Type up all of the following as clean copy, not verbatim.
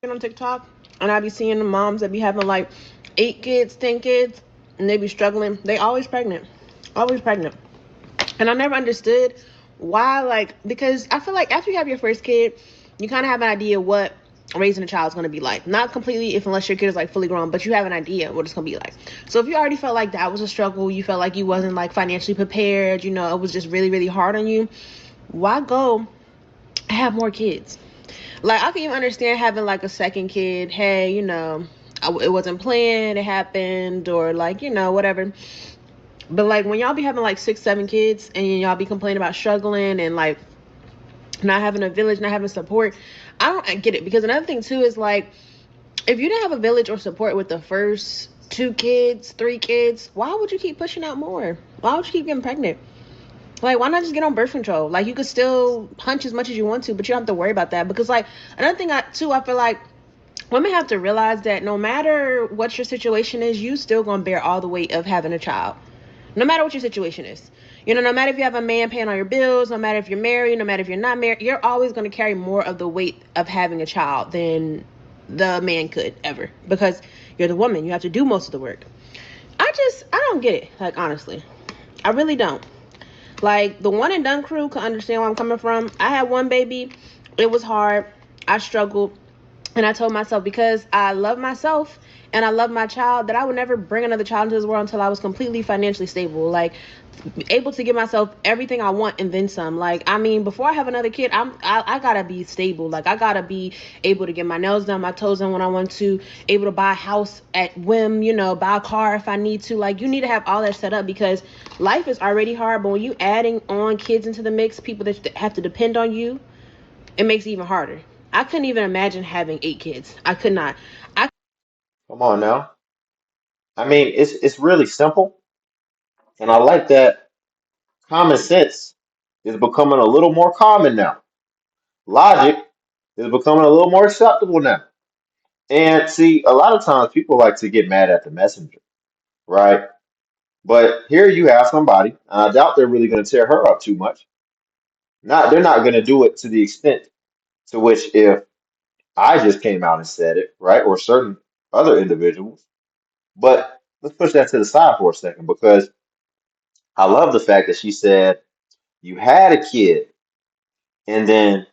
On TikTok, and I be seeing the moms that be having like 8 kids, 10 kids, and they be struggling. They always pregnant, and I never understood why. Like, because I feel like after you have your first kid, you kind of have an idea what raising a child is going to be like. Not completely, if unless your kid is like fully grown, but you have an idea what it's going to be like. So if you already felt like that was a struggle, you felt like you wasn't like financially prepared, it was just really really hard on you. Why go have more kids? Like, I can even understand having like a second kid. Hey, it wasn't planned, it happened, or like, whatever. But like when y'all be having like 6, 7 kids and y'all be complaining about struggling and like not having a village, not having support, I don't get it. Because another thing too is like, if you didn't have a village or support with the first 2 kids, 3 kids, why would you keep pushing out more? Why would you keep getting pregnant? Like, why not just get on birth control? Like, you could still punch as much as you want to, but you don't have to worry about that. Because, like, another thing, I feel like women have to realize that no matter what your situation is, you still gonna bear all the weight of having a child. No matter what your situation is. No matter if you have a man paying all your bills, no matter if you're married, no matter if you're not married, you're always gonna carry more of the weight of having a child than the man could ever. Because you're the woman, you have to do most of the work. I don't get it. Like, honestly, I really don't. Like, the one and done crew can understand where I'm coming from. I had one baby. It was hard. I struggled. And I told myself, because I love myself and I love my child, that I would never bring another child into this world until I was completely financially stable. Like, able to give myself everything I want and then some. Like, I mean, before I have another kid, I gotta be stable. Like, I gotta be able to get my nails done, my toes done when I want to, able to buy a house at whim, buy a car if I need to. Like, you need to have all that set up, because life is already hard, but when you adding on kids into the mix, people that have to depend on you, it makes it even harder. I couldn't even imagine having 8 kids. I could not. I Come on now. I mean, it's really simple, and I like that common sense is becoming a little more common now. Logic is becoming a little more acceptable now. And see, a lot of times people like to get mad at the messenger, right? But here you have somebody, and I doubt they're really going to tear her up too much. They're not going to do it to the extent to which if I just came out and said it, right? Or certain other individuals. But let's push that to the side for a second because I love the fact that she said you had a kid and then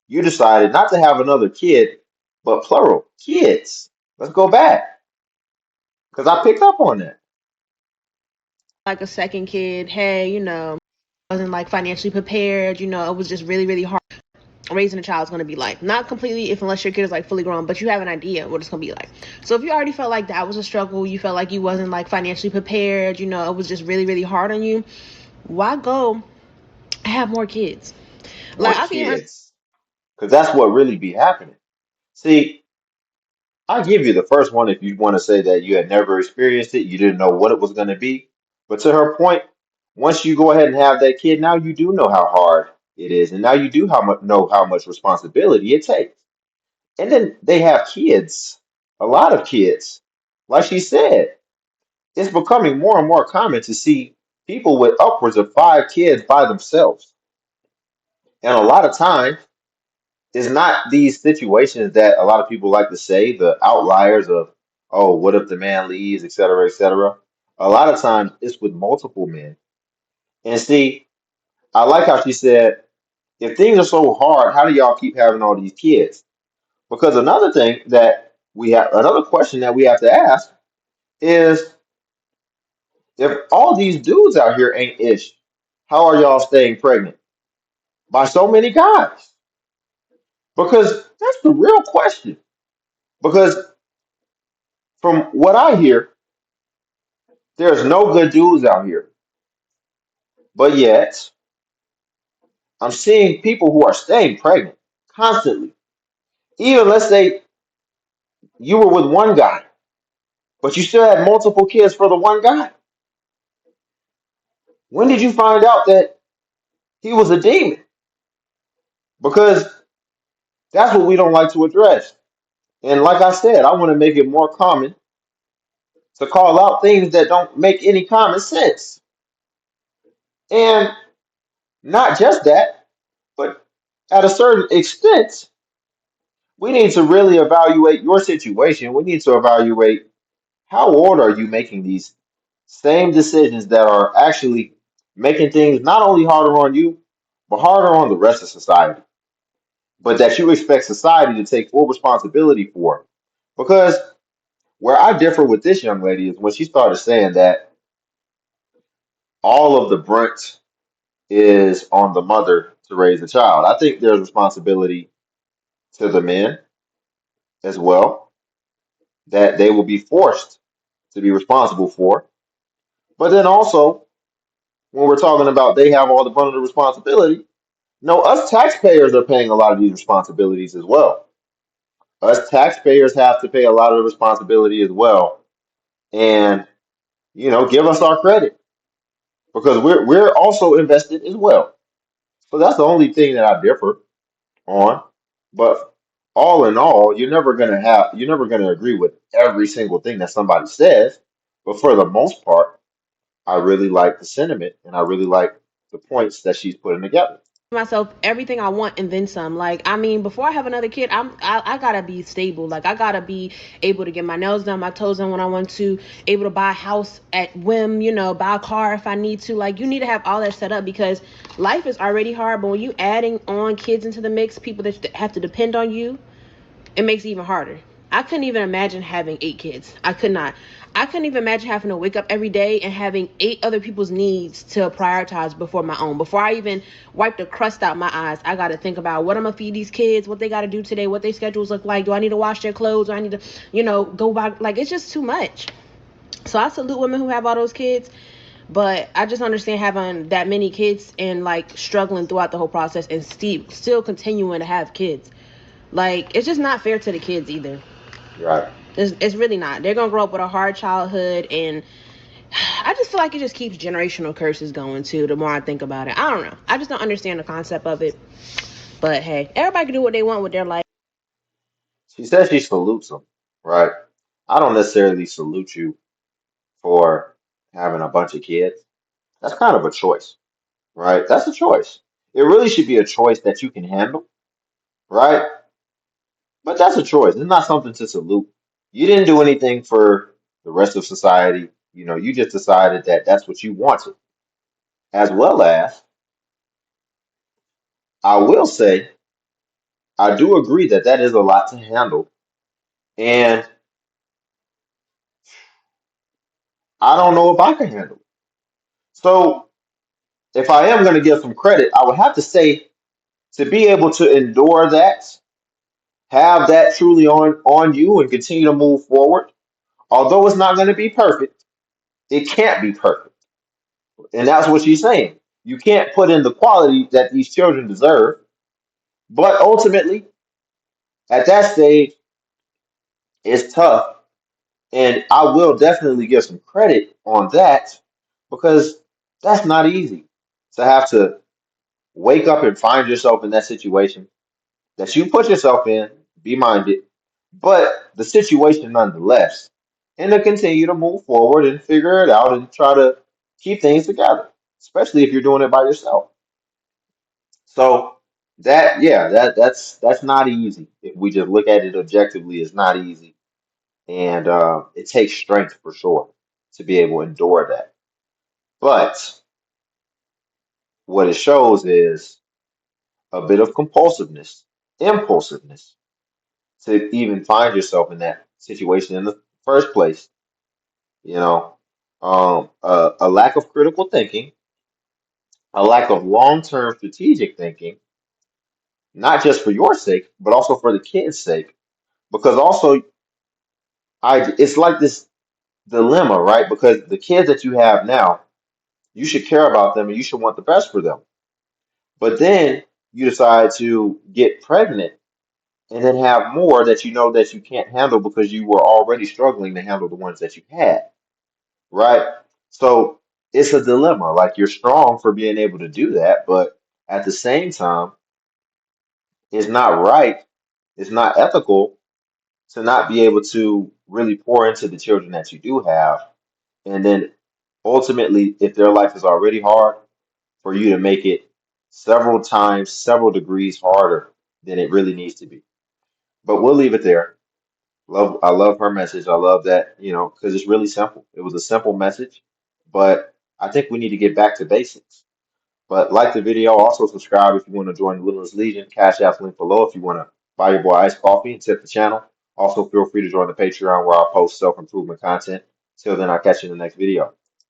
you decided not to have another kid, but plural kids. Let's go back because I picked up on that. like a second kid. Hey, wasn't like financially prepared. It was just really really hard. Raising a child is going to be like. Not completely, if unless your kid is like fully grown, but you have an idea what it's going to be like. So if you already felt like that was a struggle, you felt like you wasn't like financially prepared, it was just really really hard on you. Why go have more kids? More Like, I can even kids because that's what really be happening. See, I give you the first one if you want to say that you had never experienced it, you didn't know what it was going to be. But to her point, once you go ahead and have that kid, now you do know how hard it is, and now you do how much know how much responsibility it takes. And then they have kids, a lot of kids. Like she said, it's becoming more and more common to see people with upwards of 5 kids by themselves. And a lot of times, it's not these situations that a lot of people like to say, the outliers of, oh, what if the man leaves, et cetera, et cetera. A lot of times it's with multiple men. And see, I like how she said, if things are so hard, how do y'all keep having all these kids? Because another question that we have to ask is, if all these dudes out here ain't ish, how are y'all staying pregnant by so many guys? Because that's the real question. Because from what I hear, there's no good dudes out here. But yet, I'm seeing people who are staying pregnant constantly. Even let's say you were with one guy, but you still had multiple kids for the one guy. When did you find out that he was a demon? Because that's what we don't like to address. And like I said, I want to make it more common to call out things that don't make any common sense. And not just that, but at a certain extent, we need to really evaluate your situation. We need to evaluate how old are you making these same decisions that are actually making things not only harder on you, but harder on the rest of society, but that you expect society to take full responsibility for. Because where I differ with this young lady is when she started saying that all of the brunt is on the mother to raise a child. I think there's responsibility to the men as well that they will be forced to be responsible for. But then also, when we're talking about they have all the brunt of the responsibility, no, us taxpayers are paying a lot of these responsibilities as well. Us taxpayers have to pay a lot of the responsibility as well. And, give us our credit because we're also invested as well. So that's the only thing that I differ on. But all in all, you're never gonna agree with every single thing that somebody says. But for the most part, I really like the sentiment and I really like the points that she's putting together. Myself everything I want and then some. Like, I mean, before I have another kid, I gotta be stable. Like, I gotta be able to get my nails done, my toes done when I want to, able to buy a house at whim, buy a car if I need to. Like, you need to have all that set up because life is already hard. But when you adding on kids into the mix, people that have to depend on you, it makes it even harder. I couldn't even imagine having 8 kids. I could not. I couldn't even imagine having to wake up every day and having 8 other people's needs to prioritize before my own. Before I even wipe the crust out my eyes, I got to think about what I'm going to feed these kids, what they got to do today, what their schedules look like. Do I need to wash their clothes? Do I need to, go by? Like, it's just too much. So I salute women who have all those kids. But I just understand having that many kids and like struggling throughout the whole process and still continuing to have kids. Like, it's just not fair to the kids either. Right. It's really not. They're gonna grow up with a hard childhood, and I just feel like it just keeps generational curses going too. The more I think about it, I don't know. I just don't understand the concept of it. But hey, everybody can do what they want with their life. She says she salutes them, right? I don't necessarily salute you for having a bunch of kids. That's kind of a choice, right? That's a choice. It really should be a choice that you can handle, right? But that's a choice. It's not something to salute. You didn't do anything for the rest of society. You just decided that that's what you wanted. As well as, I will say, I do agree that that is a lot to handle. And I don't know if I can handle it. So if I am going to give some credit, I would have to say to be able to endure that, have that truly on you and continue to move forward, although it's not going to be perfect, it can't be perfect. And that's what she's saying. You can't put in the quality that these children deserve. But ultimately, at that stage, it's tough. And I will definitely give some credit on that because that's not easy to have to wake up and find yourself in that situation that you put yourself in, be minded, but the situation nonetheless, and to continue to move forward and figure it out and try to keep things together, especially if you're doing it by yourself. So that's not easy. If we just look at it objectively, it's not easy, and it takes strength for sure to be able to endure that. But what it shows is a bit of impulsiveness to even find yourself in that situation in the first place. You know, a lack of critical thinking, a lack of long-term strategic thinking, not just for your sake, but also for the kids' sake. Because also, it's like this dilemma, right? Because the kids that you have now, you should care about them and you should want the best for them. But then you decide to get pregnant and then have more that you know that you can't handle because you were already struggling to handle the ones that you had, right? So it's a dilemma. Like you're strong for being able to do that, but at the same time, it's not right. It's not ethical to not be able to really pour into the children that you do have. And then ultimately, if their life is already hard, for you to make it several times, several degrees harder than it really needs to be. But we'll leave it there. I love her message. I love that, because it's really simple. It was a simple message, but I think we need to get back to basics. But like the video, also subscribe if you want to join the Littlest Legion. Cash App's link below if you want to buy your boy iced coffee and tip the channel. Also, feel free to join the Patreon where I'll post self-improvement content. Till then, I'll catch you in the next video.